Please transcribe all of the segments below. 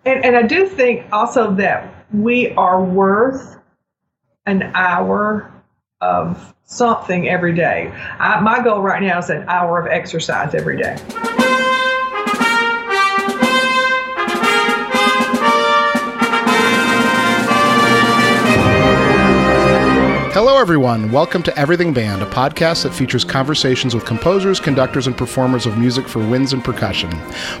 And I do think also that we are worth an hour of something every day. My goal right now is an hour of exercise every day. Hello, everyone. Welcome to Everything Band, a podcast that features conversations with composers, conductors, and performers of music for winds and percussion.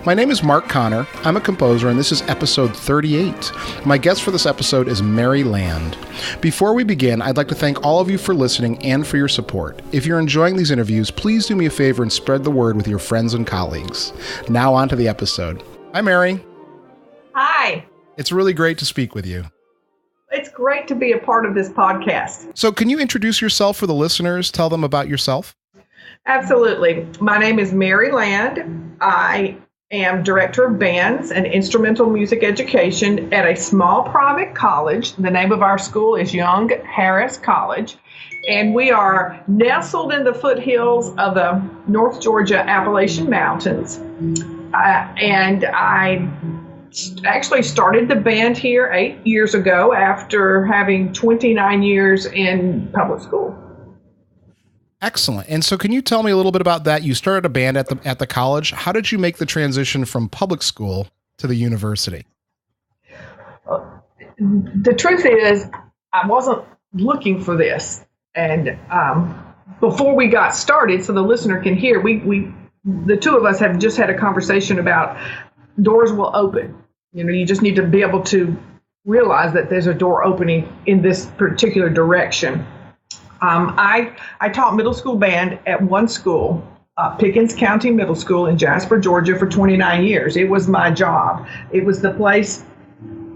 My name is Mark Connor. I'm a composer, and this is episode 38. My guest for this episode is Mary Land. Before we begin, I'd like to thank all of you for listening and for your support. If you're enjoying these interviews, please do me a favor and spread the word with your friends and colleagues. Now on to the episode. Hi, Mary. Hi. It's really great to speak with you. It's great to be a part of this podcast. So can you introduce yourself for the listeners? Tell them about yourself. Absolutely. My name is Mary Land. I am Director of Bands and Instrumental Music Education at a small private college. The name of our school is Young Harris College. And we are nestled in the foothills of the North Georgia Appalachian Mountains. And I actually started the band here 8 years ago after having 29 years in public school. Excellent. And so can you tell me a little bit about that? You started a band at the college. How did you make the transition from public school to the university? The truth is, I wasn't looking for this. And before we got started, so the listener can hear, the two of us have just had a conversation about doors will open. You know, you just need to be able to realize that there's a door opening in this particular direction. I taught middle school band at one school, Pickens County Middle School in Jasper, Georgia, for 29 years. It was my job. It was the place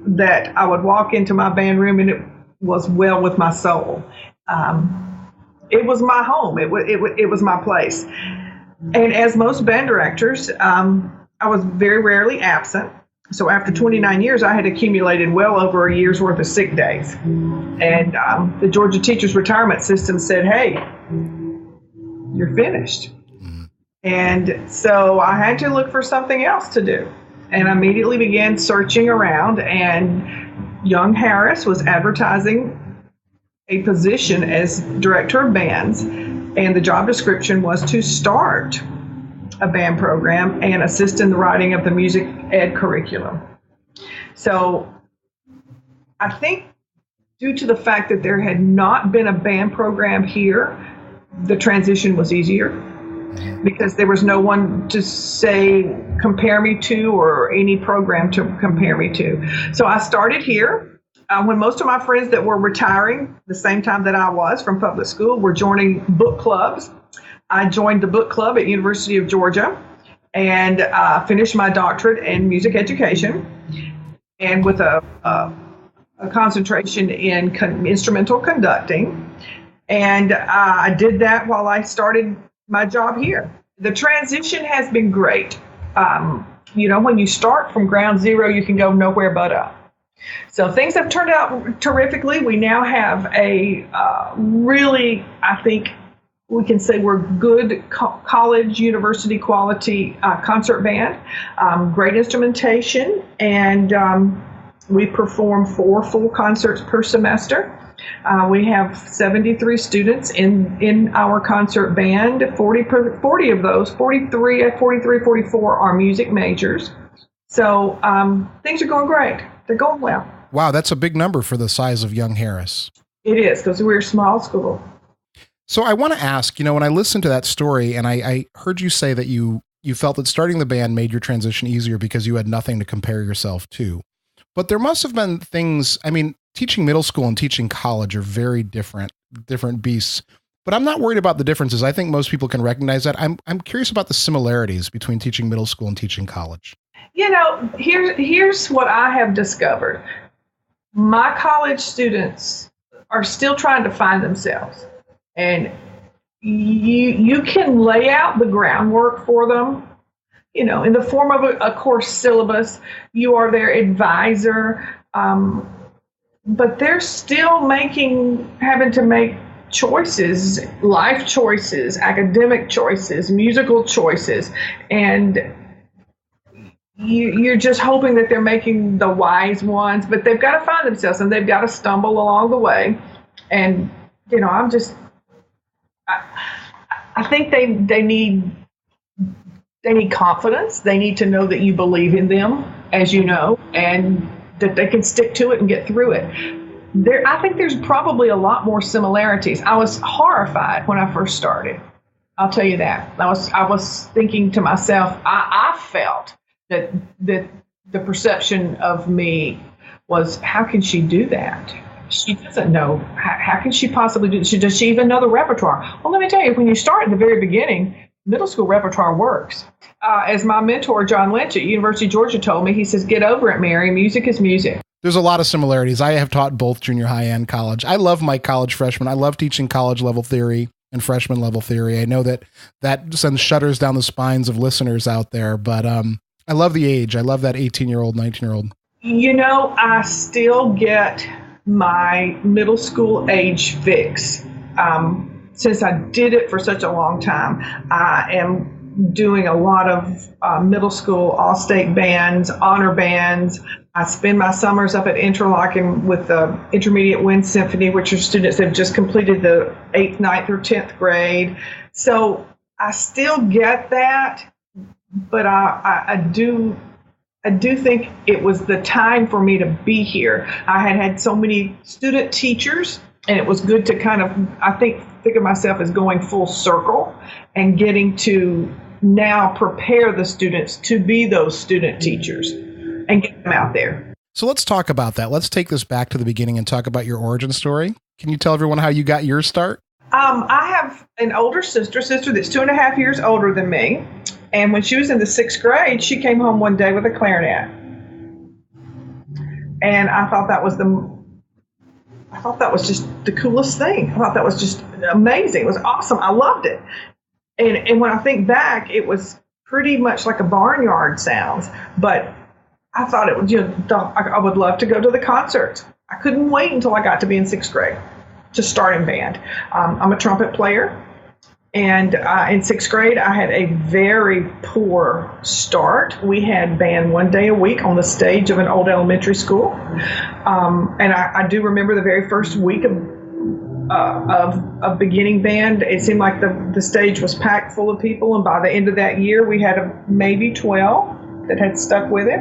that I would walk into my band room and it was well with my soul. It was my home. It was my place. And as most band directors, I was very rarely absent. So after 29 years, I had accumulated well over a year's worth of sick days. And the Georgia Teachers Retirement System said, hey, you're finished. And so I had to look for something else to do. And I immediately began searching around, and Young Harris was advertising a position as director of bands. And the job description was to start a band program and assist in the writing of the music ed curriculum. So I think due to the fact that there had not been a band program here, the transition was easier because there was no one to say, compare me to, or any program to compare me to. So I started here when most of my friends that were retiring the same time that I was from public school were joining book clubs. I joined the book club at University of Georgia and finished my doctorate in music education, and with a concentration in instrumental conducting. And I did that while I started my job here. The transition has been great. When you start from ground zero, you can go nowhere but up. So things have turned out terrifically. We now have a really, I think, we can say we're good college, university quality concert band, great instrumentation, and we perform 4 full concerts per semester. We have 73 students in our concert band. 40 of those, 43, 44 are music majors. So things are going great. They're going well. Wow, that's a big number for the size of Young Harris. It is, because we're a small school. So I want to ask, when I listened to that story and I heard you say that you felt that starting the band made your transition easier because you had nothing to compare yourself to. But there must have been things, teaching middle school and teaching college are very different beasts. But I'm not worried about the differences. I think most people can recognize that. I'm curious about the similarities between teaching middle school and teaching college. Here's what I have discovered. My college students are still trying to find themselves. And you can lay out the groundwork for them, in the form of a course syllabus. You are their advisor, but they're still having to make choices, life choices, academic choices, musical choices. And you're just hoping that they're making the wise ones, but they've got to find themselves and they've got to stumble along the way. And, I think they need confidence. They need to know that you believe in them, as you know, and that they can stick to it and get through it. I think there's probably a lot more similarities. I was horrified when I first started. I'll tell you that. I was thinking to myself, I felt that the perception of me was, how can she do that? She doesn't know. How can she possibly do that? Does she even know the repertoire? Well, let me tell you, when you start at the very beginning, middle school repertoire works. As my mentor, John Lynch at University of Georgia told me, he says, get over it, Mary. Music is music. There's a lot of similarities. I have taught both junior high and college. I love my college freshmen. I love teaching college level theory and freshman level theory. I know that sends shudders down the spines of listeners out there, but I love the age. I love that 18-year-old, 19-year-old. I still get my middle school age fix. Since I did it for such a long time, I am doing a lot of middle school all-state bands, honor bands. I spend my summers up at Interlochen with the Intermediate Wind Symphony, which are students that have just completed the 8th, 9th, or 10th grade. So I still get that, but I do think it was the time for me to be here. I had so many student teachers, and it was good to kind of, I think of myself as going full circle and getting to now prepare the students to be those student teachers and get them out there. So let's talk about that. Let's take this back to the beginning and talk about your origin story. Can you tell everyone how you got your start? I have an older sister that's 2.5 years older than me. And when she was in the 6th grade, she came home one day with a clarinet. And I thought that was just the coolest thing. I thought that was just amazing. It was awesome. I loved it. And when I think back, it was pretty much like a barnyard sounds. But I thought it would, I would love to go to the concerts. I couldn't wait until I got to be in 6th grade to start in band. I'm a trumpet player. And in 6th grade, I had a very poor start. We had band one day a week on the stage of an old elementary school. And I do remember the very first week of beginning band. It seemed like the stage was packed full of people. And by the end of that year, we had maybe 12 that had stuck with it.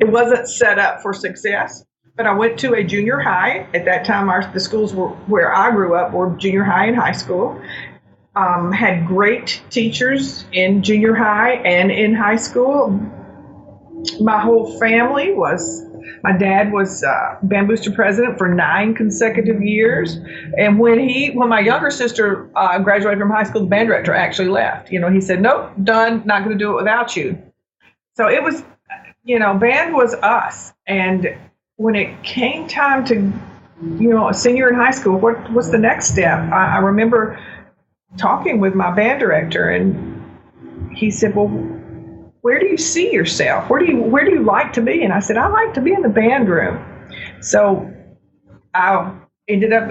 It wasn't set up for success. But I went to a junior high. At that time, the schools where I grew up were junior high and high school. Had great teachers in junior high and in high school. My whole family my dad was band booster president for 9 consecutive years. And when my younger sister graduated from high school, the band director actually left. He said, nope, done, not going to do it without you. So it was, band was us. And when it came time to, a senior in high school, what was the next step? I remember talking with my band director, and he said, well, where do you see yourself? Where do you like to be? And I said, I like to be in the band room. So I ended up,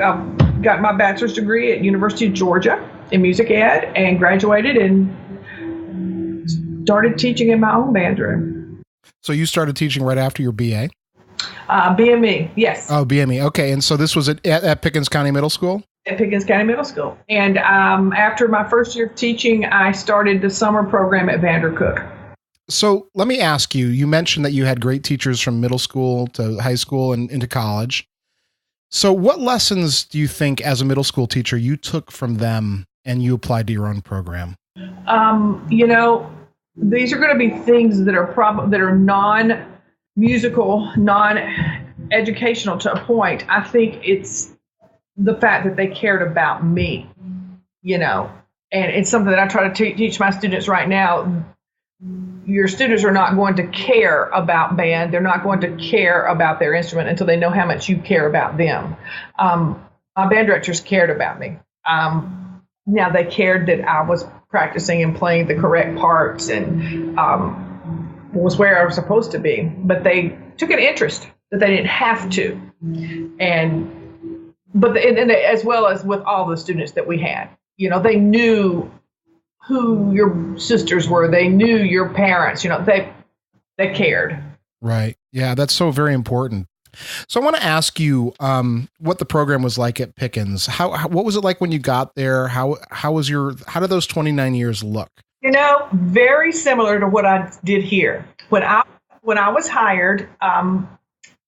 got my bachelor's degree at University of Georgia in music ed and graduated and started teaching in my own band room. So you started teaching right after your BA? BME, yes. Oh, BME. Okay. And so this was at Pickens County Middle School? At Pickens County Middle School. And after my first year of teaching, I started the summer program at Vandercook. So let me ask you, you mentioned that you had great teachers from middle school to high school and into college. So what lessons do you think as a middle school teacher you took from them and you applied to your own program? These are going to be things that are non-musical, non-educational to a point. I think it's the fact that they cared about me, and it's something that I try to teach my students right now. Your students are not going to care about band. They're not going to care about their instrument until they know how much you care about them. My band directors cared about me. Now they cared that I was practicing and playing the correct parts and was where I was supposed to be, but they took an interest that they didn't have to. And as well as with all the students that we had, they knew who your sisters were. They knew your parents. They cared. Right. Yeah, that's so very important. So I want to ask you what the program was like at Pickens. What was it like when you got there? How did those 29 years look? Very similar to what I did here. When I was hired,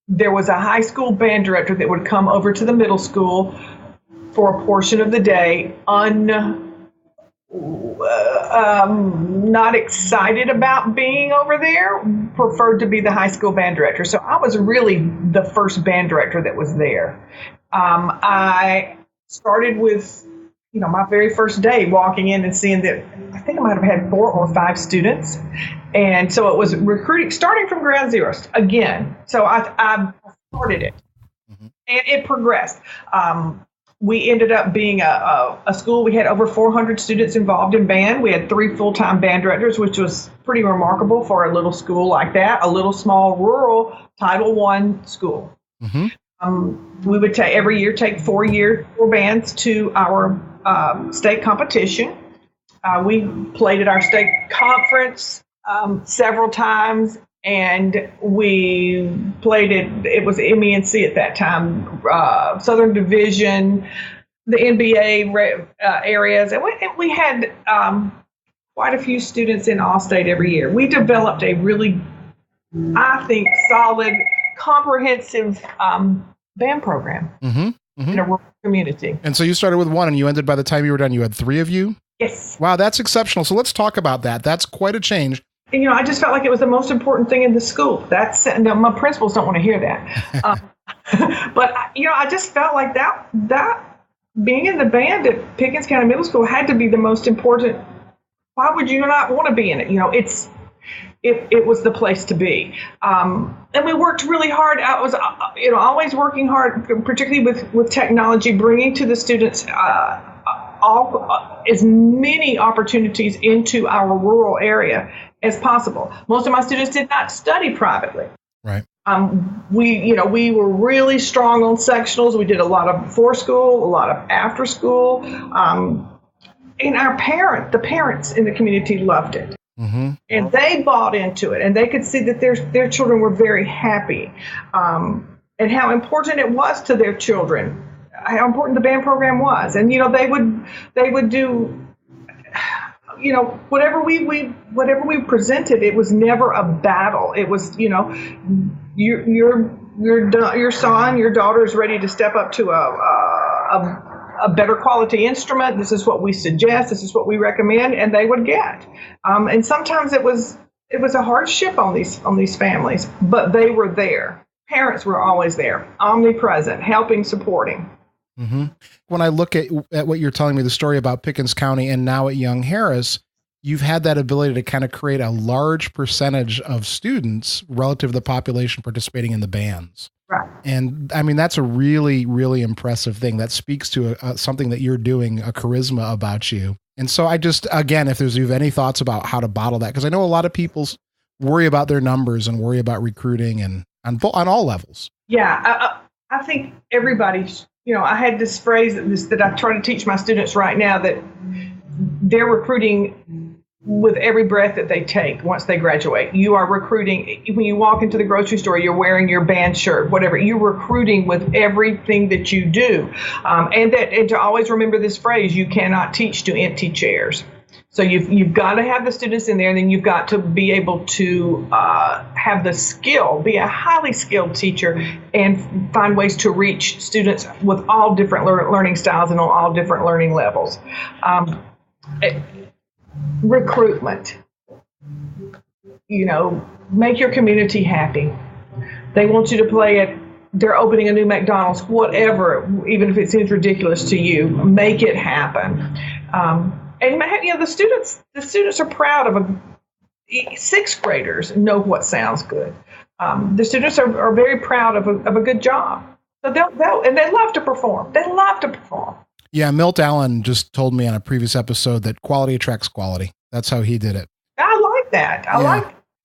there was a high school band director that would come over to the middle school for a portion of the day, not excited about being over there, preferred to be the high school band director. So I was really the first band director that was there. I started with, my very first day walking in and seeing that I think I might have had 4 or 5 students. And so it was recruiting, starting from ground zero again. So I started it, and it progressed. We ended up being a school. We had over 400 students involved in band. We had 3 full-time band directors, which was pretty remarkable for a little school like that, a little small rural Title I school. Mm-hmm. We would every year take 4 bands to our state competition. We played at our state conference several times. And we played it was MENC at that time, Southern Division, the NBA areas. And we had quite a few students in All-State every year. We developed a really, I think, solid, comprehensive band program in a rural community. And so you started with 1 and you ended, by the time you were done, you had 3 of you? Yes. Wow, that's exceptional. So let's talk about that. That's quite a change. And, I just felt like it was the most important thing in the school. My principals don't want to hear that. But, I just felt like that being in the band at Pickens County Middle School had to be the most important. Why would you not want to be in it? It was the place to be. And we worked really hard. I was, always working hard, particularly with technology, bringing to the students as many opportunities into our rural area as possible. Most of my students did not study privately. Right. We were really strong on sectionals. We did a lot of before school, a lot of after school. And the parents in the community loved it. Mm-hmm. And they bought into it, and they could see that their children were very happy, and how important it was to their children, how important the band program was. And they would do whatever we presented. It was never a battle. It was your son, your daughter is ready to step up to a better quality instrument. This is what we suggest. This is what we recommend, and they would get. And sometimes it was a hardship on these families, but they were there. Parents were always there, omnipresent, helping, supporting. Mm-hmm. When I look at what you're telling me, the story about Pickens County and now at Young Harris, you've had that ability to kind of create a large percentage of students relative to the population participating in the bands. Right. And I mean, that's a really, really impressive thing. That speaks to something that you're doing, a charisma about you. And so I just, again, if you have any thoughts about how to bottle that, because I know a lot of people worry about their numbers and worry about recruiting and on all levels. Yeah. I think everybody, I had this phrase that I try to teach my students right now, that they're recruiting with every breath that they take once they graduate. You are recruiting. When you walk into the grocery store, you're wearing your band shirt, whatever. You're recruiting with everything that you do. And to always remember this phrase, you cannot teach to empty chairs. So you've got to have the students in there, and then you've got to be able to have the skill, be a highly skilled teacher, and find ways to reach students with all different learning styles and on all different learning levels. Recruitment, make your community happy. They want you to play it. They're opening a new McDonald's, whatever, even if it seems ridiculous to you, make it happen. And the students are proud of sixth graders know what sounds good. The students are very proud of a good job. So and they love to perform. They love to perform. Yeah, Milt Allen just told me on a previous episode that quality attracts quality. That's how he did it. I like that.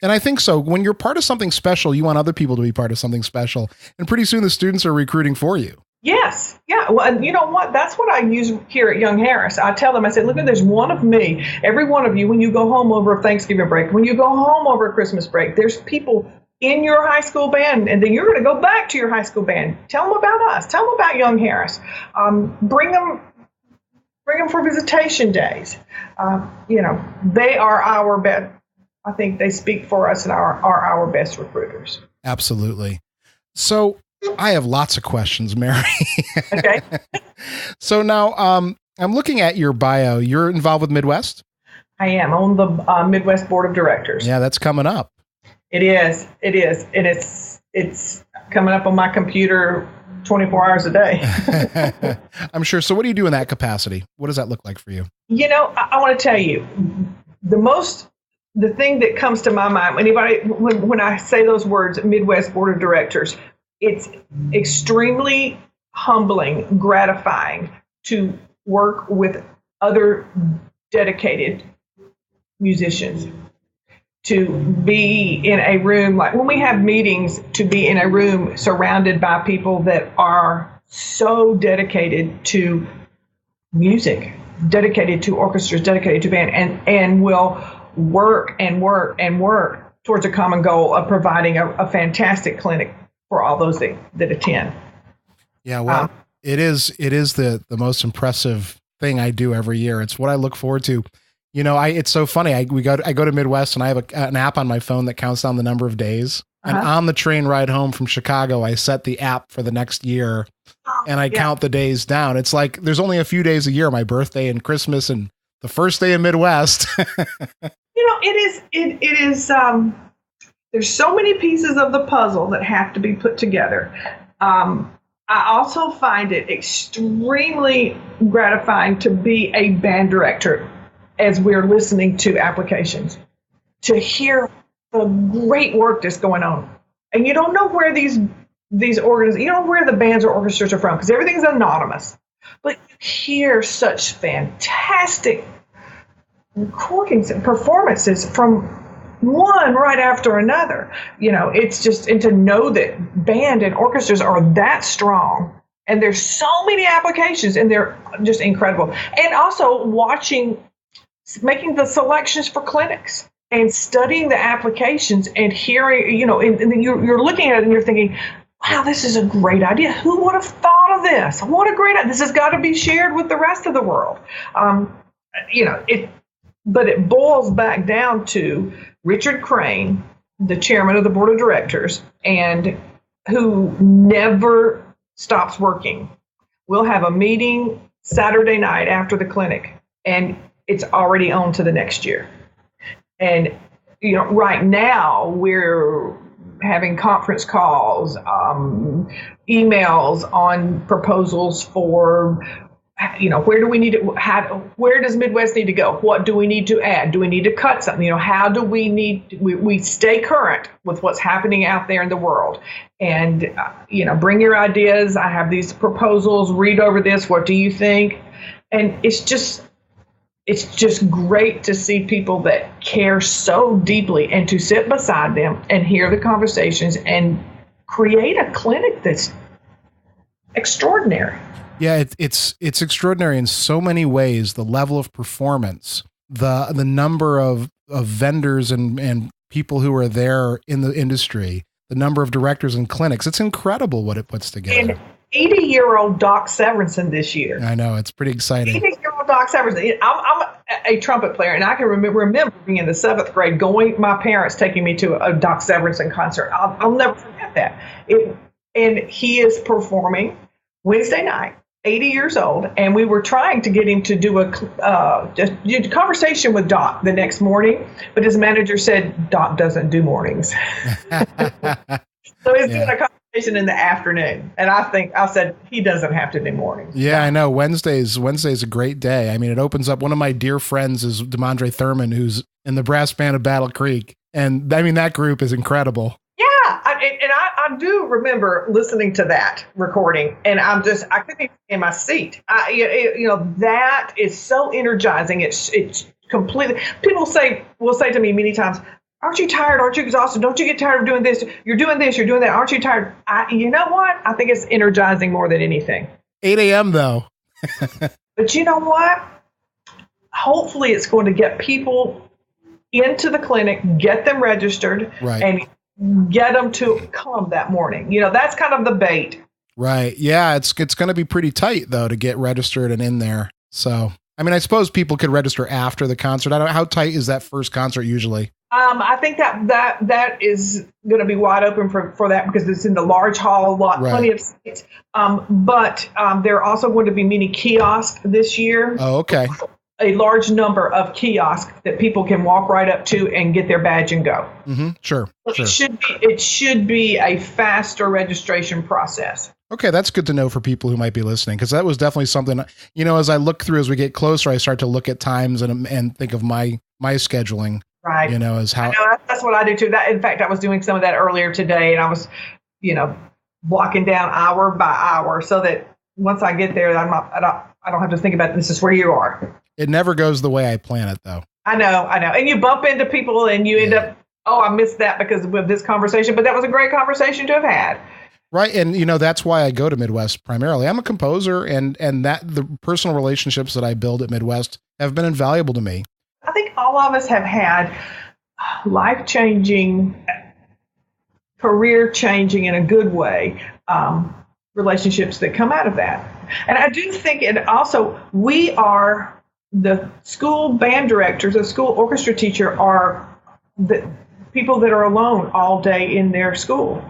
And I think so. When you're part of something special, you want other people to be part of something special. And pretty soon the students are recruiting for you. Yes. Yeah. Well, and you know what? That's what I use here at Young Harris. I tell them, I say, look, there's one of me. Every one of you, when you go home over a Thanksgiving break, when you go home over a Christmas break, there's people in your high school band, and then you're going to go back to your high school band. Tell them about us. Tell them about Young Harris. Bring them for visitation days. They are our best. I think they speak for us and are our best recruiters. Absolutely. So I have lots of questions, Mary. Okay. So now I'm looking at your bio. You're involved with Midwest? I am on the Midwest Board of Directors. Yeah, that's coming up. It is. And it's coming up on my computer 24 hours a day. I'm sure. So what do you do in that capacity? What does that look like for you? I want to tell you, the thing that comes to my mind when I say those words, Midwest Board of Directors, it's extremely humbling, gratifying to work with other dedicated musicians, to be in a room, like when we have meetings, to be in a room surrounded by people that are so dedicated to music, dedicated to orchestras, dedicated to band, and will work and work and work towards a common goal of providing a fantastic clinic for all those that attend. Yeah, well, it is the most impressive thing I do every year. It's what I look forward to. It's so funny. I go to Midwest, and I have an app on my phone that counts down the number of days. And on the train ride home from Chicago, I set the app for the next year, and I count the days down. It's like there's only a few days a year: my birthday and Christmas, and the first day of Midwest. It is. There's so many pieces of the puzzle that have to be put together. I also find it extremely gratifying to be a band director as we're listening to applications, to hear the great work that's going on. And you don't know where these organizations, you don't know where the bands or orchestras are from, because everything's anonymous. But you hear such fantastic recordings and performances from one right after another. It's just, and to know that band and orchestras are that strong, and there's so many applications, and they're just incredible. And also making the selections for clinics and studying the applications and hearing, and then you're looking at it and you're thinking, wow, this is a great idea. Who would have thought of this? What a great idea. This has got to be shared with the rest of the world. But it boils back down to Richard Crane, the chairman of the board of directors, and who never stops working. We'll have a meeting Saturday night after the clinic, and it's already on to the next year. And, right now we're having conference calls, emails on proposals for, where do we need to, where does Midwest need to go? What do we need to add? Do we need to cut something? How do we stay current with what's happening out there in the world? And, bring your ideas. I have these proposals, read over this. What do you think? And it's just great to see people that care so deeply, and to sit beside them and hear the conversations and create a clinic that's extraordinary. Yeah, it's extraordinary in so many ways. The level of performance, the number of vendors and people who are there in the industry, the number of directors and clinics. It's incredible what it puts together. And 80-year-old Doc Severinsen this year. I know, it's pretty exciting. 80-year-old Doc Severinsen. I'm a trumpet player, and I can remember being in the 7th grade, my parents taking me to a Doc Severinsen concert. I'll never forget that. And he is performing Wednesday night, 80 years old, and we were trying to get him to do a conversation with Doc the next morning, but his manager said Doc doesn't do mornings. So he's doing a conversation in the afternoon, and I said he doesn't have to do mornings. Yeah, I know. Wednesday's a great day. I mean, it opens up. One of my dear friends is Demondre Thurman, who's in the brass band of Battle Creek, and I mean that group is incredible. Yeah, I do remember listening to that recording, and I couldn't even stay in my seat. That is so energizing. It's completely. People will say to me many times, Aren't you tired? Aren't you exhausted? Don't you get tired of doing this? You're doing this, you're doing that. Aren't you tired? You know what? I think it's energizing more than anything. 8 a.m. though. But you know what? Hopefully it's going to get people into the clinic, get them registered, right, and get them to come that morning. That's kind of the bait. Right. Yeah, it's going to be pretty tight though to get registered and in there. So, I mean, I suppose people could register after the concert. I don't know, how tight is that first concert usually? I think that is going to be wide open for that because it's in the large hall, plenty of seats. But there are also going to be many kiosks this year. Oh, okay. A large number of kiosks that people can walk right up to and get their badge and go. Mm-hmm. Sure. It should be a faster registration process. Okay, that's good to know for people who might be listening, because that was definitely something, as I look through, as we get closer, I start to look at times and think of my scheduling. Right. As how. That's what I do too. In fact, I was doing some of that earlier today, and I was, blocking down hour by hour so that once I get there, I don't have to think about this is where you are. It never goes the way I plan it, though. I know. And you bump into people and you end up, I missed that because of this conversation, but that was a great conversation to have had. Right. And, that's why I go to Midwest primarily. I'm a composer, and that the personal relationships that I build at Midwest have been invaluable to me. I think all of us have had life-changing, career-changing in a good way, relationships that come out of that. And I do think we are the school band directors, the school orchestra teacher are the people that are alone all day in their school.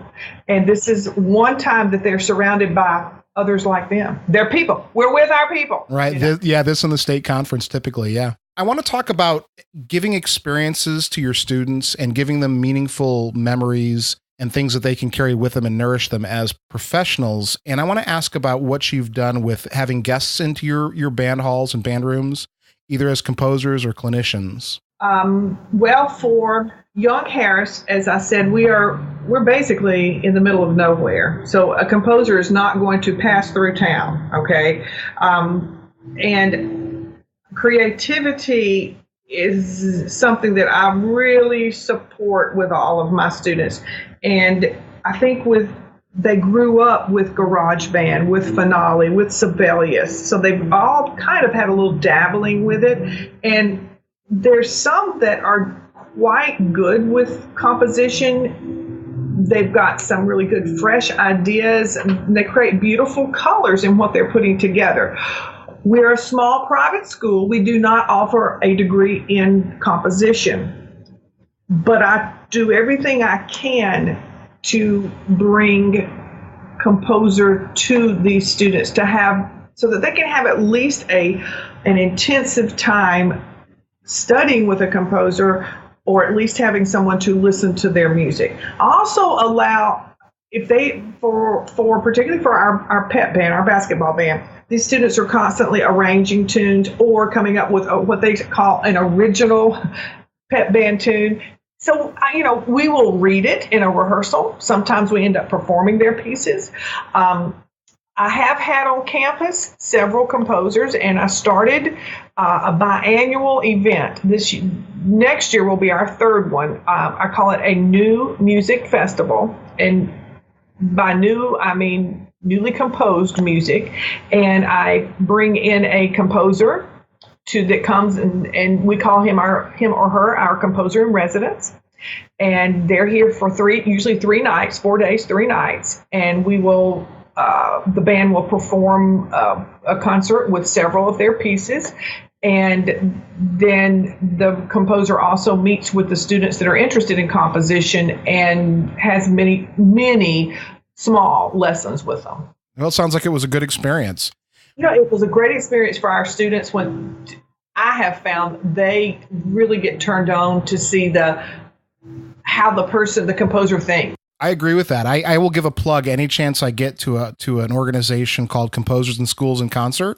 And this is one time that they're surrounded by others like them. They're people. We're with our people. Right. This in the state conference typically. Yeah. I want to talk about giving experiences to your students and giving them meaningful memories and things that they can carry with them and nourish them as professionals. And I want to ask about what you've done with having guests into your band halls and band rooms, either as composers or clinicians. Well, for Young Harris, as I said, we're basically in the middle of nowhere. So a composer is not going to pass through town, okay? And creativity is something that I really support with all of my students. And I think they grew up with GarageBand, with Finale, with Sibelius. So they've all kind of had a little dabbling with it. And there's some that are quite good with composition. They've got some really good fresh ideas, and they create beautiful colors in what they're putting together. We're a small private school. We do not offer a degree in composition, but I do everything I can to bring composer to these students so that they can have at least an intensive time studying with a composer, or at least having someone to listen to their music. I also allow, particularly for our pep band, our basketball band, these students are constantly arranging tunes or coming up with what they call an original pep band tune. So, we will read it in a rehearsal. Sometimes we end up performing their pieces. I have had on campus several composers, and I started a biannual event. Next year will be our third one. I call it a new music festival, and by new I mean newly composed music. And I bring in a composer that comes and we call him or her our composer in residence. And they're here for usually 3 nights, 4 days, 3 nights, and we will. The band will perform a concert with several of their pieces, and then the composer also meets with the students that are interested in composition and has many, many small lessons with them. Well, it sounds like it was a good experience. It was a great experience for our students. When I have found they really get turned on to see how the composer thinks. I agree with that. I will give a plug any chance I get to an organization called Composers in Schools in Concert,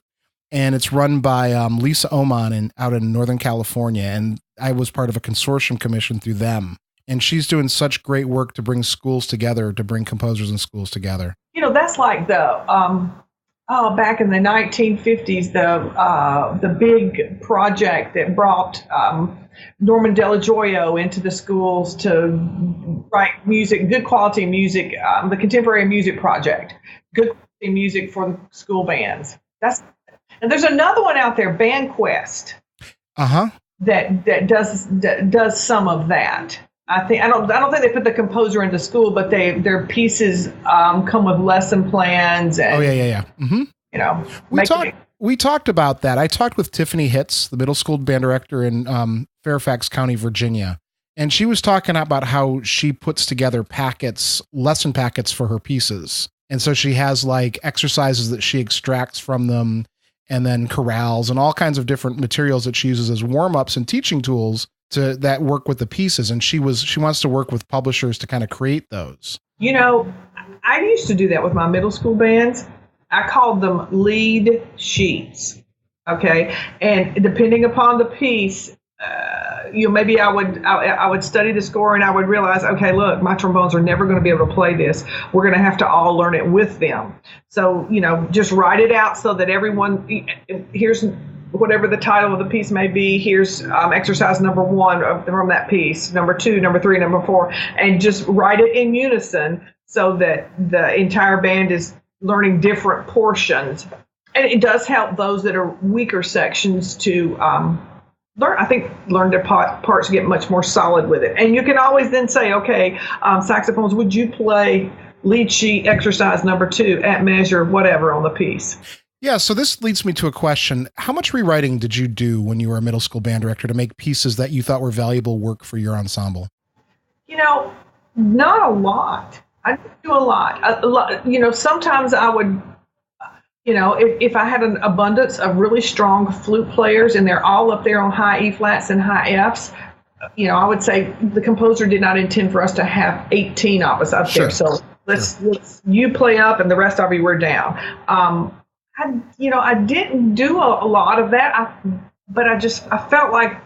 and it's run by Lisa Oman out in Northern California, and I was part of a consortium commission through them. And she's doing such great work to bring schools together, to bring composers in schools together. That's like back in the 1950s, the big project that brought Norman Delajoyo into the schools to write music, good quality music, the Contemporary Music Project, good quality music for the school bands. And there's another one out there, BandQuest, that does some of that. I don't think they put the composer into school, but their pieces come with lesson plans. And, we talked about that. I talked with Tiffany Hitz, the middle school band director in Fairfax County, Virginia, and she was talking about how she puts together lesson packets for her pieces. And so she has like exercises that she extracts from them, and then chorales and all kinds of different materials that she uses as warm-ups and teaching tools that work with the pieces. And she wants to work with publishers to kind of create those. I used to do that with my middle school bands. I called them lead sheets. Okay. And depending upon the piece, maybe I would study the score and I would realize, okay, look, my trombones are never going to be able to play this. We're going to have to all learn it with them. So, just write it out so that everyone, here's whatever the title of the piece may be. Here's exercise number 1 from that piece, number 2, number 3, number 4, and just write it in unison so that the entire band is learning different portions. And it does help those that are weaker sections to learn their parts, get much more solid with it. And you can always then say, okay, saxophones, would you play lead sheet exercise number 2 at measure, whatever on the piece? Yeah, so this leads me to a question. How much rewriting did you do when you were a middle school band director to make pieces that you thought were valuable work for your ensemble? Not a lot. I didn't do a lot. Sometimes I would, if I had an abundance of really strong flute players and they're all up there on high E flats and high Fs, I would say the composer did not intend for us to have 18 of us up there. So let's you play up and the rest of you were down. I didn't do a lot of that, but I felt like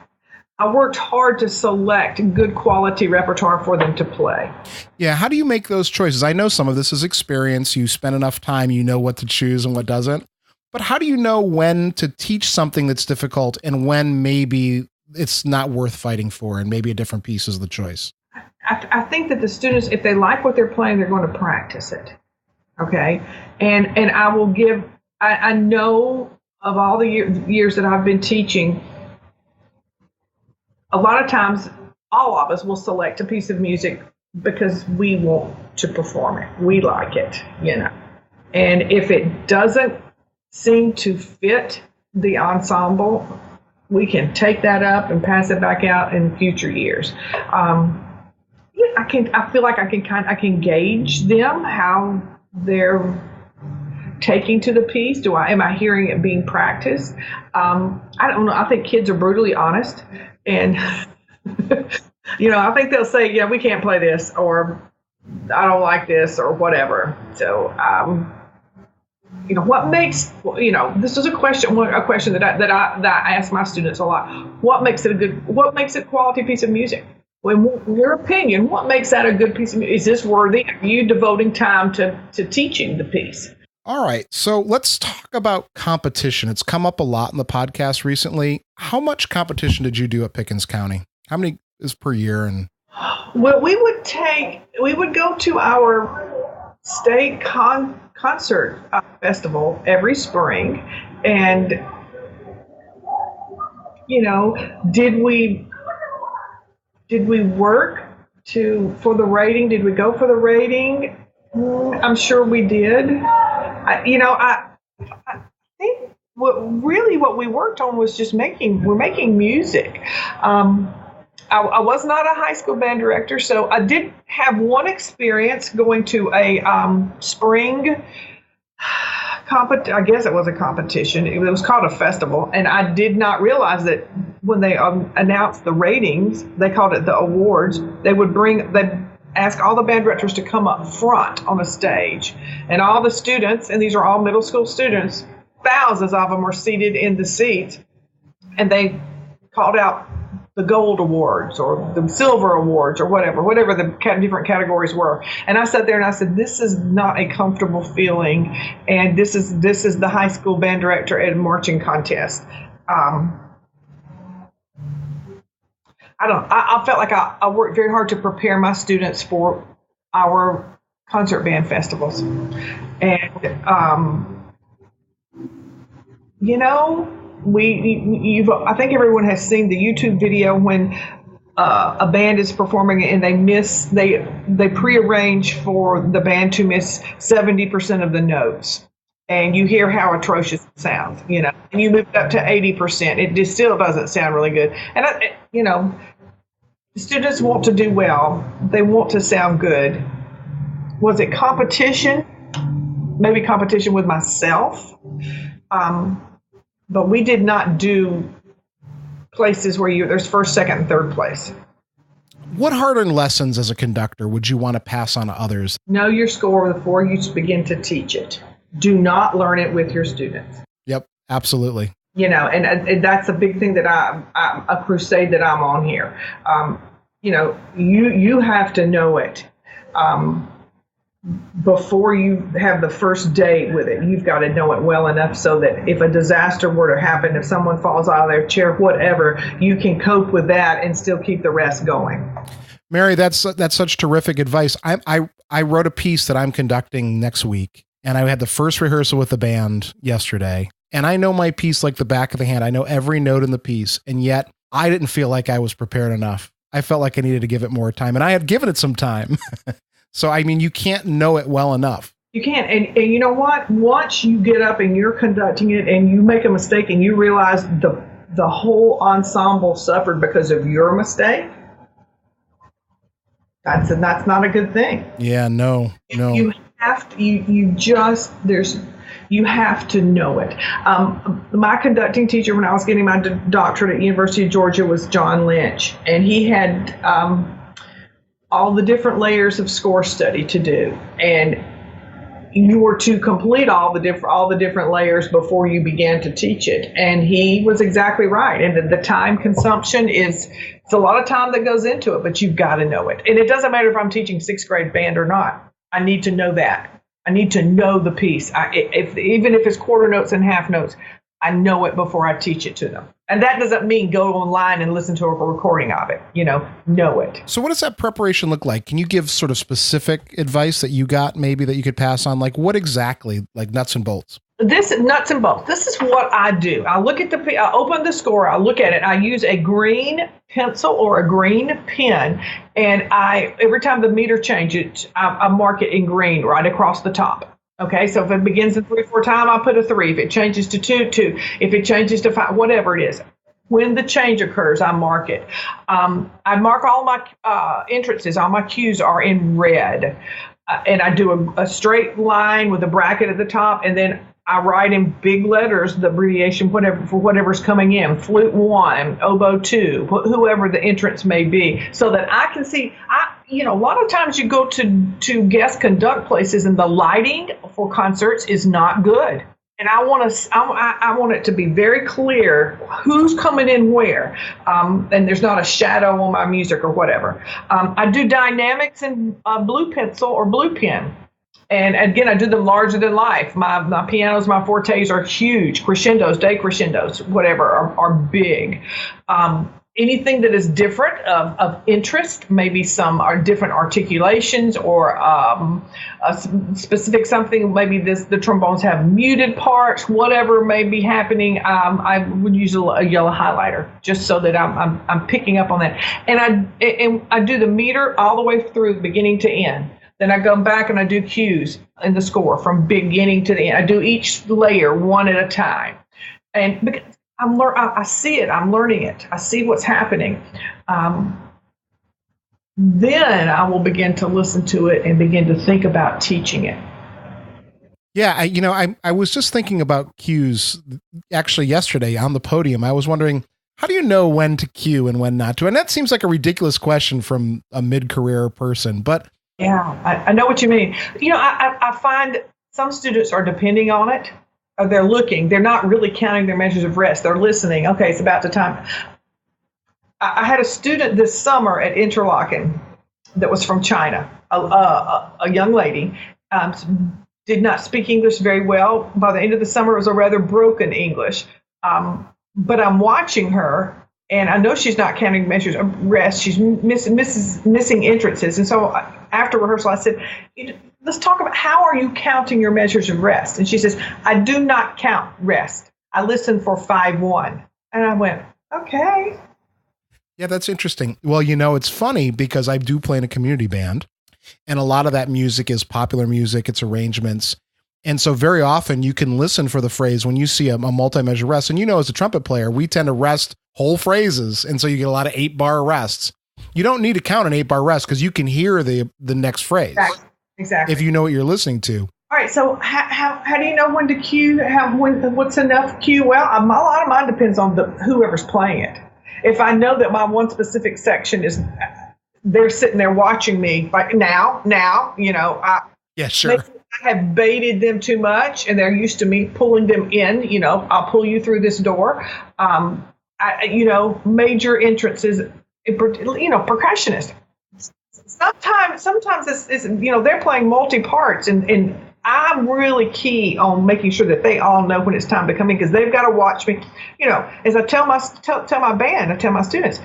I worked hard to select good quality repertoire for them to play. Yeah. How do you make those choices? I know some of this is experience. You spend enough time, you know what to choose and what doesn't. But how do you know when to teach something that's difficult and when maybe it's not worth fighting for and maybe a different piece is the choice? I think that the students, if they like what they're playing, they're going to practice it. Okay. And I will give, I know of all the years that I've been teaching, a lot of times all of us will select a piece of music because we want to perform it. We like it, And if it doesn't seem to fit the ensemble, we can take that up and pass it back out in future years. I feel like I can gauge them, how they're taking to the piece. Am I hearing it being practiced? I don't know. I think kids are brutally honest, and I think they'll say, "Yeah, we can't play this," or "I don't like this," or whatever. So, what makes this is a question that I ask my students a lot. What makes it a quality piece of music? In your opinion, what makes that a good piece of music? Is this worthy of you devoting time to teaching the piece? All right. So let's talk about competition. It's come up a lot in the podcast recently. How much competition did you do at Pickens County? How many is per year? And well, we would go to our state concert festival every spring. And, did we work for the rating? Did we go for the rating? I'm sure we did. I think what we worked on was just making music. I was not a high school band director, so I did have one experience going to a spring I guess it was a competition. It was called a festival, and I did not realize that when they announced the ratings, they called it the awards. They'd ask all the band directors to come up front on a stage, and all the students, and these are all middle school students, thousands of them were seated in the seats, and they called out the gold awards or the silver awards or whatever the different categories were. And I sat there and I said, this is not a comfortable feeling, and this is the high school band director at a marching contest. I felt like I worked very hard to prepare my students for our concert band festivals. And, I think everyone has seen the YouTube video when a band is performing and they prearrange for the band to miss 70% of the notes. And you hear how atrocious it sounds, and you move it up to 80%. It just still doesn't sound really good. And, students want to do well. They want to sound good. Was it competition? Maybe competition with myself. But we did not do places where there's first, second, and third place. What hard-earned lessons as a conductor would you want to pass on to others? Know your score before you begin to teach it. Do not learn it with your students. Yep, absolutely. And that's a big thing that I'm a crusade that I'm on here. You have to know it before you have the first date with it. You've got to know it well enough so that if a disaster were to happen, if someone falls out of their chair, whatever, you can cope with that and still keep the rest going. Mary, that's such terrific advice. I wrote a piece that I'm conducting next week, and I had the first rehearsal with the band yesterday, and I know my piece like the back of the hand. I know every note in the piece, and yet I didn't feel like I was prepared enough. I felt like I needed to give it more time, and I had given it some time. So, you can't know it well enough. You can't. And you know what? Once you get up and you're conducting it and you make a mistake and you realize the whole ensemble suffered because of your mistake, that's not a good thing. Yeah, no. You have to, you have to know it. My conducting teacher when I was getting my doctorate at University of Georgia was John Lynch, and he had all the different layers of score study to do, and you were to complete all the different layers before you began to teach it. And he was exactly right. And the time consumption it's a lot of time that goes into it, but you've got to know it. And it doesn't matter if I'm teaching sixth grade band or not. I need to know that. I need to know the piece. Even if it's quarter notes and half notes, I know it before I teach it to them. And that doesn't mean go online and listen to a recording of it, know it. So what does that preparation look like? Can you give sort of specific advice that you got maybe that you could pass on? Like what exactly, like nuts and bolts? This nuts and bolts. This is what I do. I look at I open the score, I look at it, I use a green pencil or a green pen, and every time the meter changes, I mark it in green right across the top. Okay, so if it begins in 3/4 time, I put a 3. If it changes to 2, 2. If it changes to 5, whatever it is. When the change occurs, I mark it. I mark all my entrances, all my cues are in red. And I do a straight line with a bracket at the top, and then I write in big letters the abbreviation for whatever's coming in, flute 1, oboe 2, whoever the entrance may be, so that I can see. A lot of times you go to guest conduct places and the lighting for concerts is not good. And I want it to be very clear who's coming in where, and there's not a shadow on my music or whatever. I do dynamics in blue pencil or blue pen. And again, I do them larger than life. My pianos, my fortes are huge. Crescendos, decrescendos, whatever, are big. Anything that is different of interest, maybe some are different articulations or a specific something, maybe the trombones have muted parts, whatever may be happening, I would use a yellow highlighter just so that I'm picking up on that. And I do the meter all the way through beginning to end. Then I go back and I do cues in the score from beginning to the end. I do each layer one at a time. And because I see it. I'm learning it. I see what's happening. Then I will begin to listen to it and begin to think about teaching it. Yeah, I was just thinking about cues actually yesterday on the podium. I was wondering, how do you know when to cue and when not to? And that seems like a ridiculous question from a mid-career person, but yeah, I know what you mean. I find some students are depending on it. They're looking. They're not really counting their measures of rest. They're listening. Okay, it's about the time. I had a student this summer at Interlaken that was from China, a young lady, did not speak English very well. By the end of the summer, it was a rather broken English. But I'm watching her, And I know she's not counting measures of rest. She's missing entrances. And so after rehearsal, I said, let's talk about how are you counting your measures of rest? And she says, I do not count rest. I listen for 5-1. And I went, okay. Yeah, that's interesting. Well, it's funny because I do play in a community band, and a lot of that music is popular music. It's arrangements. And so very often you can listen for the phrase when you see a multi-measure rest. And as a trumpet player, we tend to rest whole phrases. And so you get a lot of 8-bar rests. You don't need to count an 8-bar rest because you can hear the next phrase. Exactly. If you know what you're listening to. All right. So how do you know when to cue? What's enough cue? Well, a lot of mine depends on whoever's playing it. If I know that my one specific section they're sitting there watching me like now, yeah, sure. I have baited them too much and they're used to me pulling them in, I'll pull you through this door. Major entrances, percussionist. Sometimes it's they're playing multi-parts and I'm really key on making sure that they all know when it's time to come in because they've got to watch me. As I tell my band, I tell my students,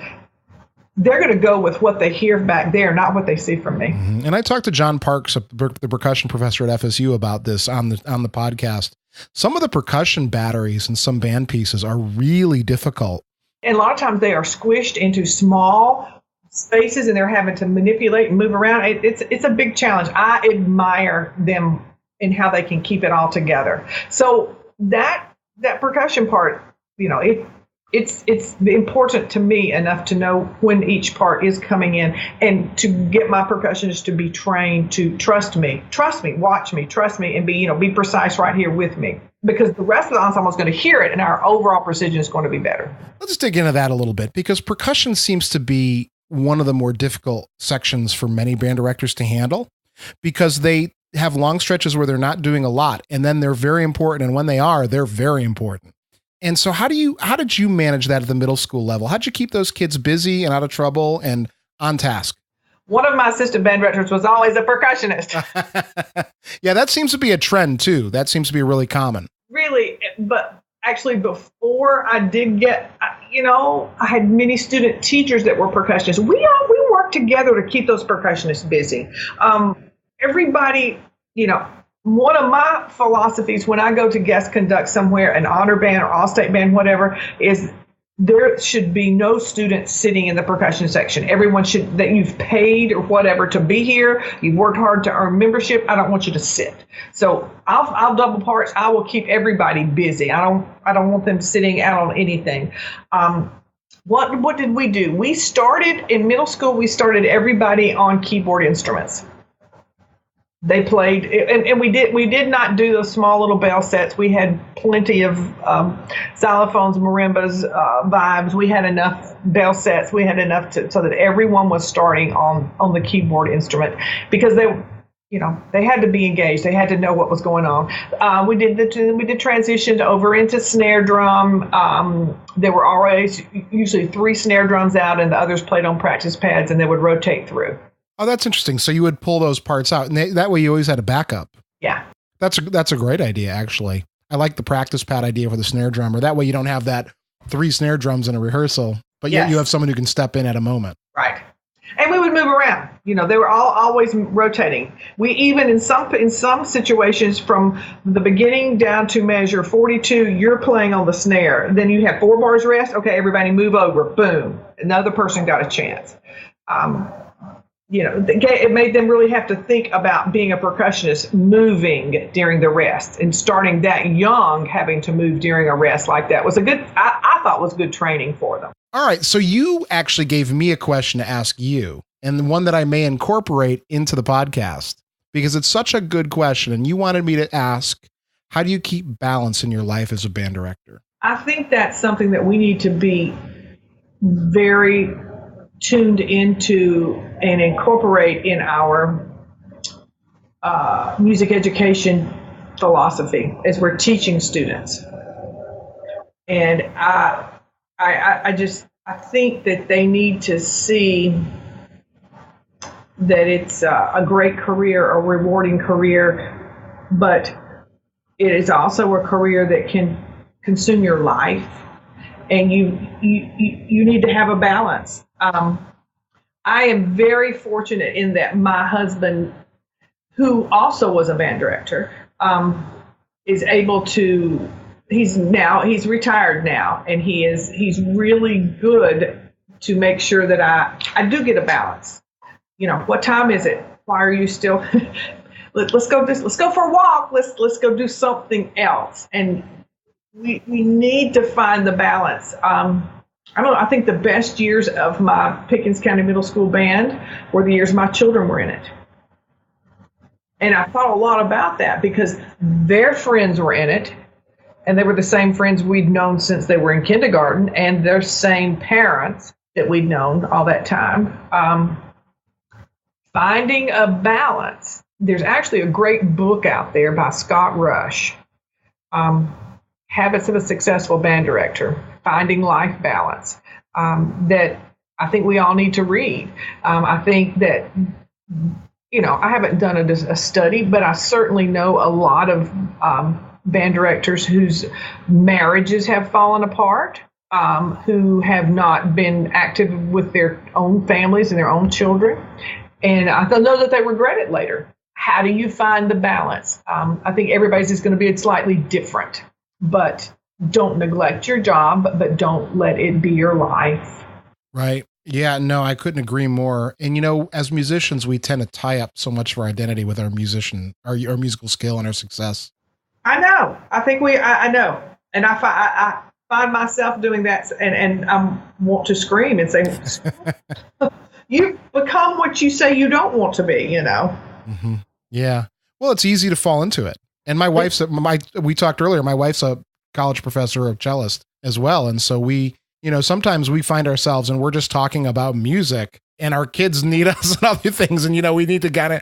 they're going to go with what they hear back there, not what they see from me. Mm-hmm. And I talked to John Parks, the percussion professor at FSU, about this on the podcast. Some of the percussion batteries in some band pieces are really difficult. And a lot of times they are squished into small spaces and they're having to manipulate and move around. It's a big challenge. I admire them in how they can keep it all together. So that percussion part, it's important to me enough to know when each part is coming in and to get my percussionists to be trained to trust me, watch me, trust me, and be precise right here with me. Because the rest of the ensemble is going to hear it and our overall precision is going to be better. Let's dig into that a little bit because percussion seems to be one of the more difficult sections for many band directors to handle because they have long stretches where they're not doing a lot and then they're very important. And when they are, they're very important. And so how did you manage that at the middle school level? How'd you keep those kids busy and out of trouble and on task? One of my assistant band directors was always a percussionist. Yeah, that seems to be a trend too. That seems to be really common. Really, but actually before I did get, I had many student teachers that were percussionists. We worked together to keep those percussionists busy. Everybody, one of my philosophies when I go to guest conduct somewhere, an honor band or all-state band, whatever, is there should be no student sitting in the percussion section. Everyone that you've paid or whatever to be here. You've worked hard to earn membership. I don't want you to sit. So I'll double parts. I will keep everybody busy. I don't want them sitting out on anything. What did we do? We started in middle school. We started everybody on keyboard instruments. They played, and we did not do those small little bell sets. We had plenty of xylophones, marimbas, vibes. We had enough bell sets. We had enough so that everyone was starting on the keyboard instrument because they had to be engaged. They had to know what was going on. We did transition over into snare drum. There were always usually 3 snare drums out, and the others played on practice pads, and they would rotate through. Oh, that's interesting. So you would pull those parts out, and that way you always had a backup. Yeah. That's a great idea, actually. I like the practice pad idea for the snare drummer. That way you don't have that 3 snare drums in a rehearsal, but yet you have someone who can step in at a moment. Right. And we would move around. They were always rotating. We even in some situations from the beginning down to measure 42, you're playing on the snare. Then you have 4 bars rest. Okay, everybody move over. Boom. Another person got a chance. It made them really have to think about being a percussionist, moving during the rest, and starting that young, having to move during a rest like that was I thought was good training for them. All right. So you actually gave me a question to ask you, and one that I may incorporate into the podcast because it's such a good question. And you wanted me to ask, how do you keep balance in your life as a band director? I think that's something that we need to be very tuned into and incorporate in our music education philosophy as we're teaching students. And I think that they need to see that it's a great career, a rewarding career, but it is also a career that can consume your life. and you need to have a balance. I am very fortunate in that my husband, who also was a band director, is able to. He's retired now, and he's really good to make sure that I do get a balance. What time is it? Why are you still? Let's go for a walk. Let's go do something else. And we need to find the balance. I don't know. I think the best years of my Pickens County Middle School band were the years my children were in it. And I thought a lot about that because their friends were in it, and they were the same friends we'd known since they were in kindergarten, and their same parents that we'd known all that time. Finding a balance. There's actually a great book out there by Scott Rush, Habits of a Successful Band Director, Finding Life Balance, that I think we all need to read. I think that, I haven't done a study, but I certainly know a lot of band directors whose marriages have fallen apart, who have not been active with their own families and their own children. And I know that they regret it later. How do you find the balance? I think everybody's is going to be slightly different, but don't neglect your job, but don't let it be your life. Right. Yeah, no, I couldn't agree more. And, as musicians, we tend to tie up so much of our identity with our musical skill and our success. I know. I think I know. And I find myself doing that and I want to scream and say, you become what you say you don't want to be, Mm-hmm. Yeah. Well, it's easy to fall into it. And my wife's, we talked earlier, my wife's a college professor of cellist as well. And so we, sometimes we find ourselves and we're just talking about music and our kids need us and other things. And, we need to kind of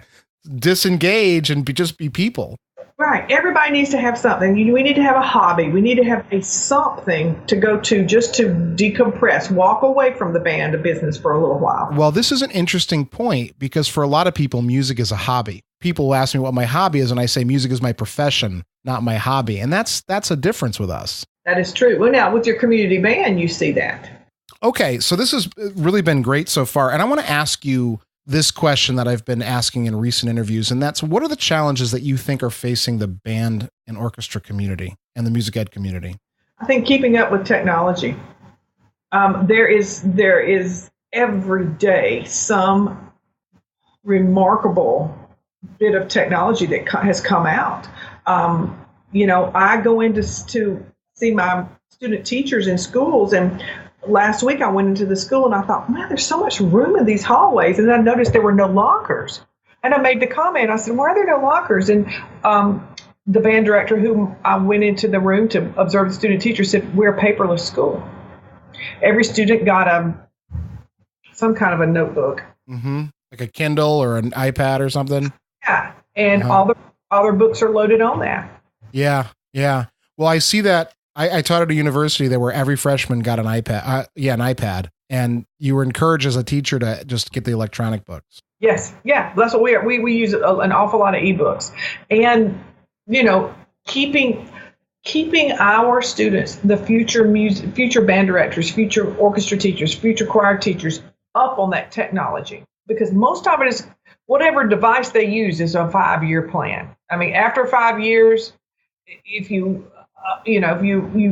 disengage and just be people. Right. Everybody needs to have something. We need to have a hobby. We need to have something to go to just to decompress, walk away from the band of business for a little while. Well, this is an interesting point because for a lot of people, music is a hobby. People will ask me what my hobby is, and I say music is my profession, not my hobby. And that's a difference with us. That is true. Well, now with your community band, you see that. Okay. So this has really been great so far. And I want to ask you this question that I've been asking in recent interviews, and that's, what are the challenges that you think are facing the band and orchestra community and the music ed community? I think keeping up with technology. There is every day some remarkable bit of technology that has come out. I go in to see my student teachers in schools, and last week I went into the school and I thought, man, there's so much room in these hallways. And I noticed there were no lockers. And I made the comment, I said, why are there no lockers? And the band director whom I went into the room to observe the student teacher said, we're a paperless school. Every student got some kind of a notebook. Mm-hmm. Like a Kindle or an iPad or something. Yeah. And all their books are loaded on that. Yeah. Yeah. Well, I see that. I taught at a university there where every freshman got an iPad. An iPad, and you were encouraged as a teacher to just get the electronic books. Yes, yeah, that's what we are. We use an awful lot of ebooks, and keeping our students, the future band directors, future orchestra teachers, future choir teachers, up on that technology, because most of it is whatever device they use is a 5-year plan. I mean, after 5 years, if you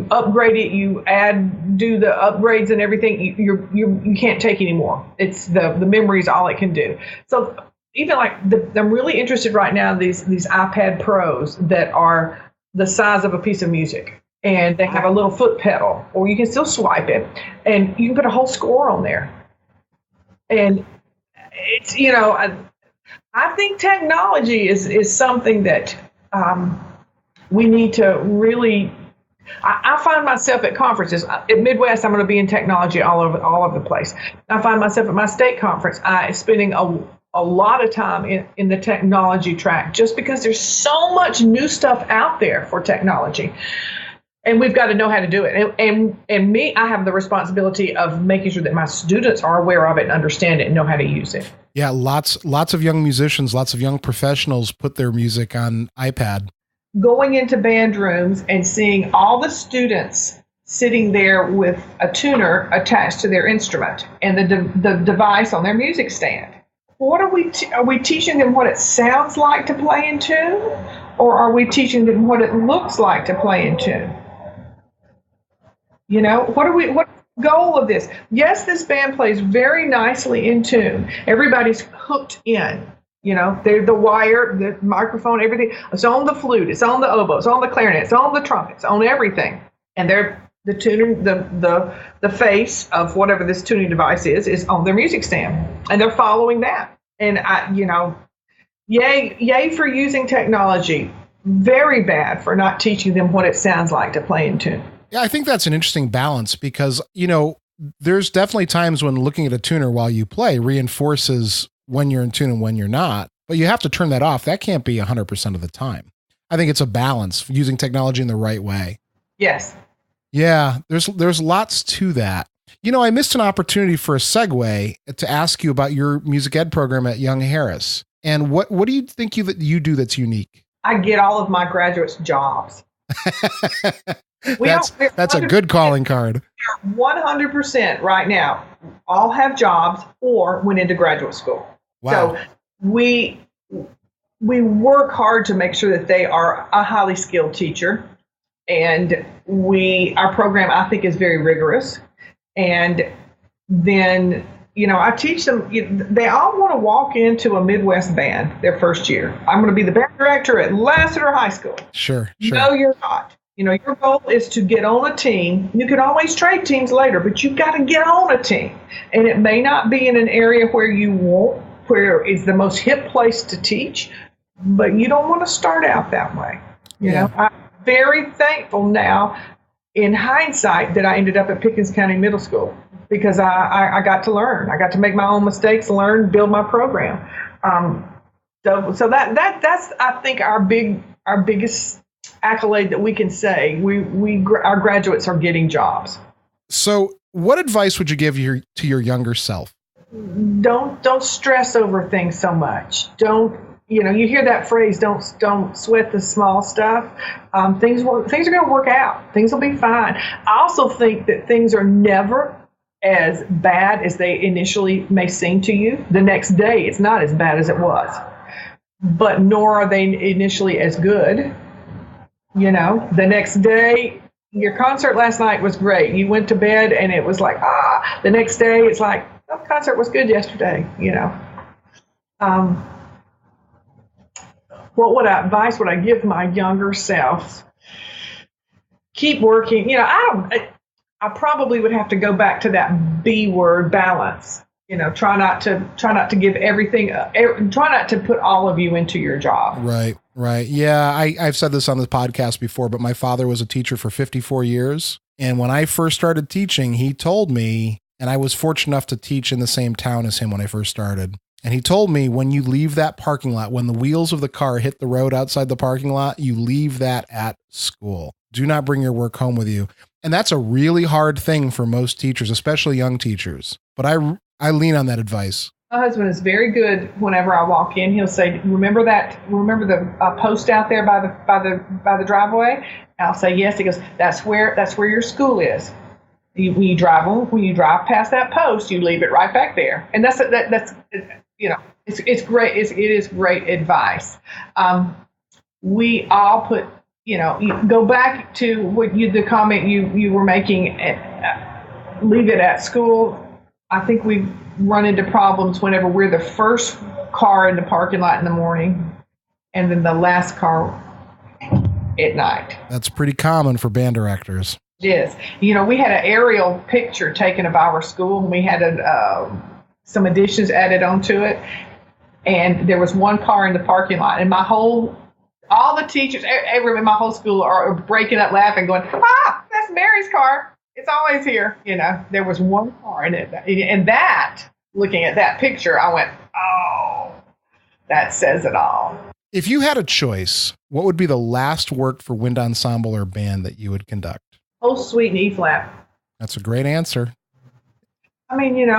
upgrade it, you do the upgrades and everything, you can't take anymore. It's the memory is all it can do. So even I'm really interested right now in these iPad Pros that are the size of a piece of music, and they have a little foot pedal, or you can still swipe it, and you can put a whole score on there. And it's I think technology is something that we need to really. I find myself at conferences at Midwest. I'm going to be in technology all over the place. I find myself at my state conference. Spending a lot of time in the technology track, just because there's so much new stuff out there for technology, and we've got to know how to do it. And me, I have the responsibility of making sure that my students are aware of it and understand it and know how to use it. Yeah, lots of young musicians, lots of young professionals put their music on iPad. Going into band rooms and seeing all the students sitting there with a tuner attached to their instrument and the device on their music stand. What are we teaching them what it sounds like to play in tune, or are we teaching them what it looks like to play in tune? What's the goal of this? Yes, this band plays very nicely in tune. Everybody's hooked in. They're the wire, the microphone, everything. It's on the flute, it's on the oboe, it's on the clarinet, it's on the trumpet, it's on everything. And the tuning, the face of whatever this tuning device is on their music stand, and they're following that. And yay for using technology. Very bad for not teaching them what it sounds like to play in tune. Yeah, I think that's an interesting balance because there's definitely times when looking at a tuner while you play reinforces when you're in tune and when you're not, but you have to turn that off. That can't be 100% of the time. I think it's a balance using technology in the right way. Yes. Yeah, there's lots to that. I missed an opportunity for a segue to ask you about your music ed program at Young Harris. And what do you think that you do that's unique? I get all of my graduates jobs. That's a good calling card. 100% right now all have jobs or went into graduate school. Wow. So we work hard to make sure that they are a highly skilled teacher, and our program I think is very rigorous. And then I teach them. They all want to walk into a Midwest band their first year. I'm going to be the band director at Lassiter High School. Sure. No, you're not. Your goal is to get on a team. You can always trade teams later, but you've got to get on a team. And it may not be in an area where it's the most hip place to teach, but you don't want to start out that way. I'm very thankful now, in hindsight, that I ended up at Pickens County Middle School because I got to learn. I got to make my own mistakes, learn, build my program. So that's I think our biggest accolade that we can say. Our graduates are getting jobs. So what advice would you give to your younger self? Don't stress over things so much. Don't, you hear that phrase, don't sweat the small stuff. Things are going to work out. Things will be fine. I also think that things are never as bad as they initially may seem to you. The next day, it's not as bad as it was, but nor are they initially as good. The next day, your concert last night was great. You went to bed and it was like, the next day it's like, the concert was good yesterday, What advice would I give my younger self? Keep working. I probably would have to go back to that B word, balance. Try not to give everything, try not to put all of you into your job. Right. Yeah. I've said this on the podcast before, but my father was a teacher for 54 years. And when I first started teaching, he told me, and I was fortunate enough to teach in the same town as him when I first started. And he told me, when you leave that parking lot, when the wheels of the car hit the road outside the parking lot, you leave that at school. Do not bring your work home with you. And that's a really hard thing for most teachers, especially young teachers. But I lean on that advice. My husband is very good. Whenever I walk in, he'll say, "Remember the post out there by the driveway?" And I'll say, "Yes." He goes, "That's where your school is. When you drive past that post, you leave it right back there." And that's it's great. It is great advice. We all put, you go back to the comment you were making. Leave it at school. I think we've run into problems whenever we're the first car in the parking lot in the morning and then the last car at night. That's pretty common for band directors. It is. We had an aerial picture taken of our school, and we had some additions added onto it. And there was one car in the parking lot, and all the teachers, everyone in my whole school are breaking up laughing, going, that's Mary's car. It's always here. There was one car in it. And looking at that picture, I went, oh, that says it all. If you had a choice, what would be the last work for wind ensemble or band that you would conduct? Whole Suite in E-flat. That's a great answer. I mean,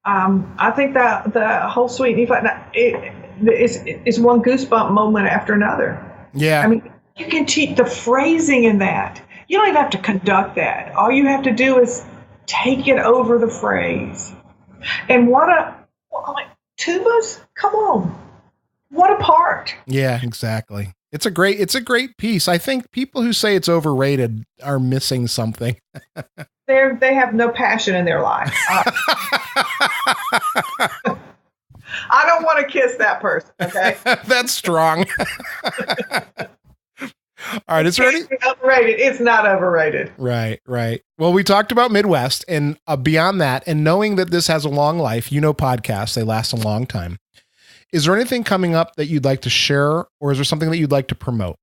I think that the Whole Suite in E-flat, it's one goosebump moment after another. Yeah. I mean, you can teach the phrasing in that. You don't even have to conduct that. All you have to do is take it over the phrase. And tubas? Come on. What a part. Yeah, exactly. It's a great piece. I think people who say it's overrated are missing something. They have no passion in their life. I don't want to kiss that person, okay? That's strong. All right, is there any overrated? It's not overrated. Right. Well, we talked about Midwest and beyond that, and knowing that this has a long life, podcasts, they last a long time. Is there anything coming up that you'd like to share, or is there something that you'd like to promote?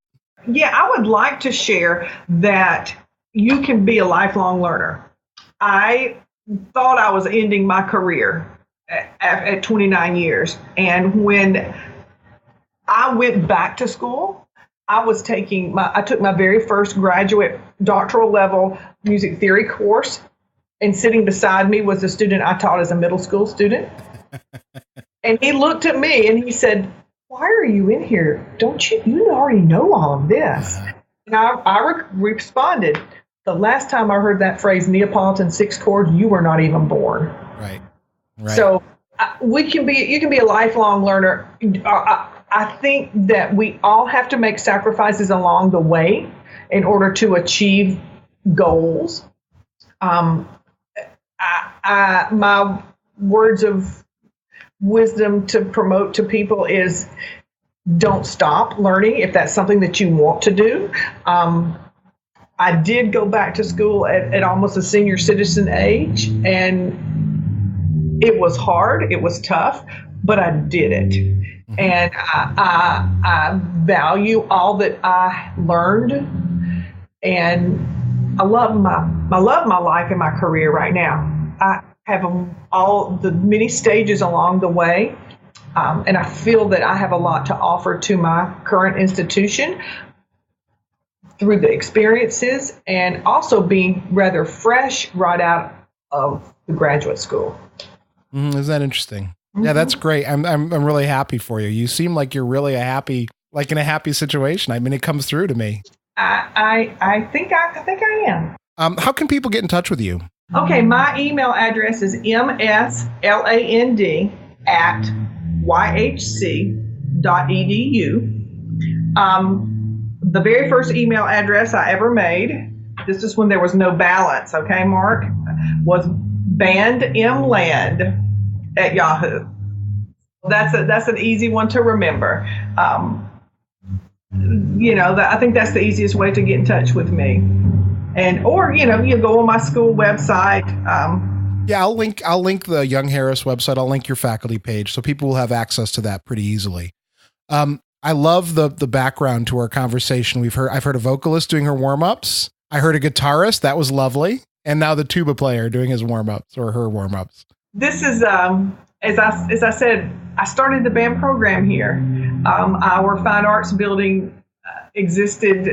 Yeah, I would like to share that you can be a lifelong learner. I thought I was ending my career at 29 years. And when I went back to school, I took my very first graduate doctoral level music theory course, and sitting beside me was a student I taught as a middle school student. And he looked at me and he said, "Why are you in here? Don't you already know all of this?" And I responded, "The last time I heard that phrase, Neapolitan six chord, you were not even born." Right. So you can be a lifelong learner. I think that we all have to make sacrifices along the way in order to achieve goals. My words of wisdom to promote to people is don't stop learning if that's something that you want to do. I did go back to school at almost a senior citizen age, and it was hard, it was tough, but I did it. Mm-hmm. And I value all that I learned, and I love my life and my career right now. I have all the many stages along the way, and I feel that I have a lot to offer to my current institution through the experiences, and also being rather fresh right out of the graduate school. Isn't that interesting? Mm-hmm. Yeah, that's great. I'm really happy for you. You seem like you're really in a happy situation. I mean, it comes through to me. I think I am. How can people get in touch with you? Okay, my email address is msland@yhc.edu. The very first email address I ever made, this is when there was no balance, okay, Mark, was bandmland@yahoo. That's an easy one to remember. I think that's the easiest way to get in touch with me. Or you go on my school website. Yeah, I'll link the Young Harris website. I'll link your faculty page so people will have access to that pretty easily. I love the background to our conversation. I've heard a vocalist doing her warm-ups. I heard a guitarist. That was lovely. And now the tuba player doing his warm-ups or her warm-ups. This is, as I said, I started the band program here. Our fine arts building existed,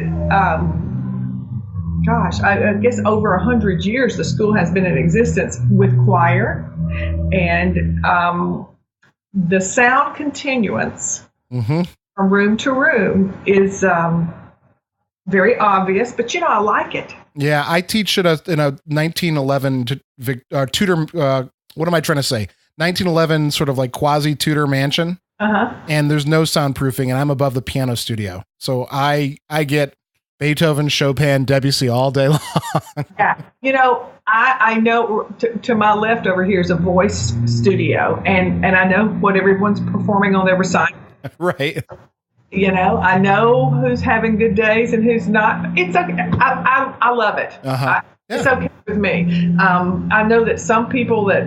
I guess over 100 years the school has been in existence with choir. And the sound continuance from room to room is very obvious, but I like it. Yeah, I teach in a 1911 Tudor. What am I trying to say? 1911 sort of like quasi Tudor mansion. And there's no soundproofing, and I'm above the piano studio, so I get Beethoven, Chopin, Debussy all day long. Yeah, I know to my left over here is a voice studio, and I know what everyone's performing on their recital. Right. I know who's having good days and who's not. It's okay. I love it. It's okay with me. I know that some people that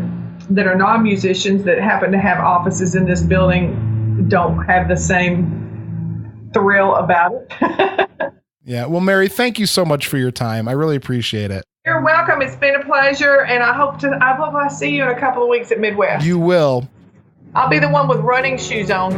are non-musicians that happen to have offices in this building don't have the same thrill about it. Yeah. Well, Mary, thank you so much for your time. I really appreciate it. You're welcome. It's been a pleasure, and I hope I see you in a couple of weeks at Midwest. You will. I'll be the one with running shoes on.